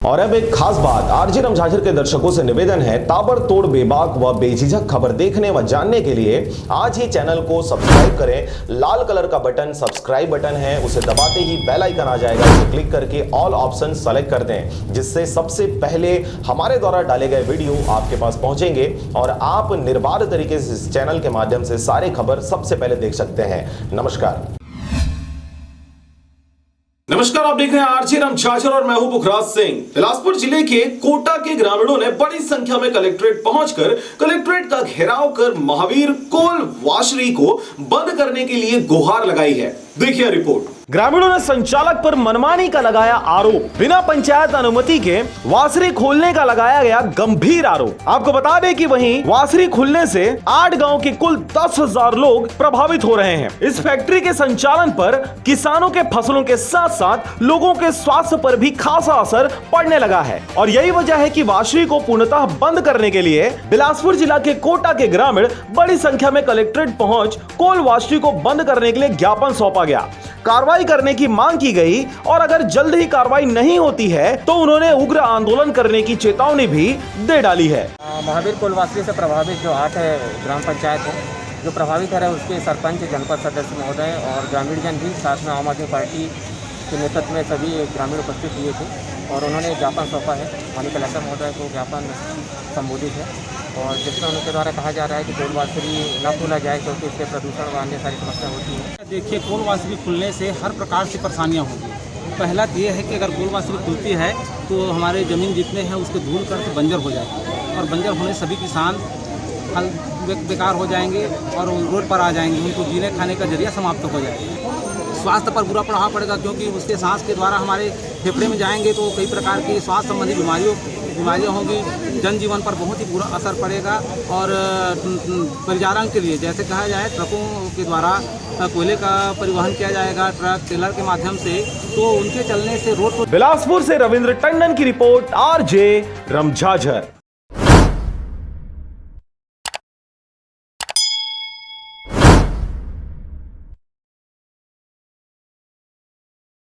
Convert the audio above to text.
और अब एक खास बात, आरजे रमझाझर के दर्शकों से निवेदन है, ताबड़तोड़ बेबाक व बेझिझक खबर देखने व जानने के लिए आज ही चैनल को सब्सक्राइब करें। लाल कलर का बटन सब्सक्राइब बटन है, उसे दबाते ही बेल आइकन आ जाएगा, उसे क्लिक करके ऑल ऑप्शन सेलेक्ट कर दें, जिससे सबसे पहले हमारे द्वारा डाले गए वीडियो आपके पास पहुंचेंगे और आप निर्बाध तरीके से इस चैनल के माध्यम से सारे खबर सबसे पहले देख सकते हैं। नमस्कार। नमस्कार, आप देख रहे हैं आरजे रमझाझर और मैं हूं पुखराज सिंह। बिलासपुर जिले के कोटा के ग्रामीणों ने बड़ी संख्या में कलेक्ट्रेट पहुंचकर कलेक्ट्रेट का घेराव कर महावीर कोल वाशरी को बंद करने के लिए गुहार लगाई है। देखिए रिपोर्ट। ग्रामीणों ने संचालक पर मनमानी का लगाया आरोप। बिना पंचायत अनुमति के वासरी खोलने का लगाया गया गंभीर आरोप। आपको बता दें कि वहीं वासरी खुलने से 8 गांव के कुल 10,000 लोग प्रभावित हो रहे हैं। इस फैक्ट्री के संचालन पर किसानों के फसलों के साथ साथ लोगों के स्वास्थ्य पर भी खासा असर पड़ने लगा है और यही वजह है कि वासरी को पूर्णतः बंद करने के लिए बिलासपुर जिला के कोटा के ग्रामीण बड़ी संख्या में कलेक्ट्रेट पहुंच कोल वासरी को बंद करने के लिए ज्ञापन सौंपा गया, कार्रवाई करने की मांग की गई और अगर जल्द ही कार्रवाई नहीं होती है तो उन्होंने उग्र आंदोलन करने की चेतावनी भी दे डाली है। महावीर कोलवासरी से प्रभावित जो 8 ग्राम पंचायत है जो प्रभावित है, उसके सरपंच, जनपद सदस्य महोदय और ग्रामीण जन भी, साथ में आम आदमी पार्टी के नेतृत्व में सभी ग्रामीण उपस्थित हुए थे और उन्होंने ज्ञापन सौंपा है। माननीय कलेक्टर महोदय को ज्ञापन संबोधित है और जिसमें उनके द्वारा कहा जा रहा है कि कोलवासरी न खोला जाए क्योंकि इससे प्रदूषण व अन्य सारी समस्या होती है। देखिए, कोलवासरी खुलने से हर प्रकार से परेशानियां होंगी। पहला तो ये है कि अगर कोलवासरी खुलती है तो हमारे ज़मीन जितने हैं उसके धूल कर बंजर हो जाएगी और बंजर होने सभी किसान बेकार हो जाएंगे और रोड पर आ जाएंगे, उनको जीने खाने का जरिया समाप्त हो जाएगा। स्वास्थ्य पर बुरा प्रभाव पड़ेगा क्योंकि उसके सांस के द्वारा हमारे फेफड़े में जाएंगे तो कई प्रकार की स्वास्थ्य संबंधी बीमारियां होंगी। जनजीवन पर बहुत ही बुरा असर पड़ेगा और परिचालन के लिए जैसे कहा जाए ट्रकों के द्वारा कोयले का परिवहन किया जाएगा, ट्रक टेलर के माध्यम से, तो उनके चलने से रोड। बिलासपुर से रविंद्र टंडन की रिपोर्ट, आरजे रमझाझर।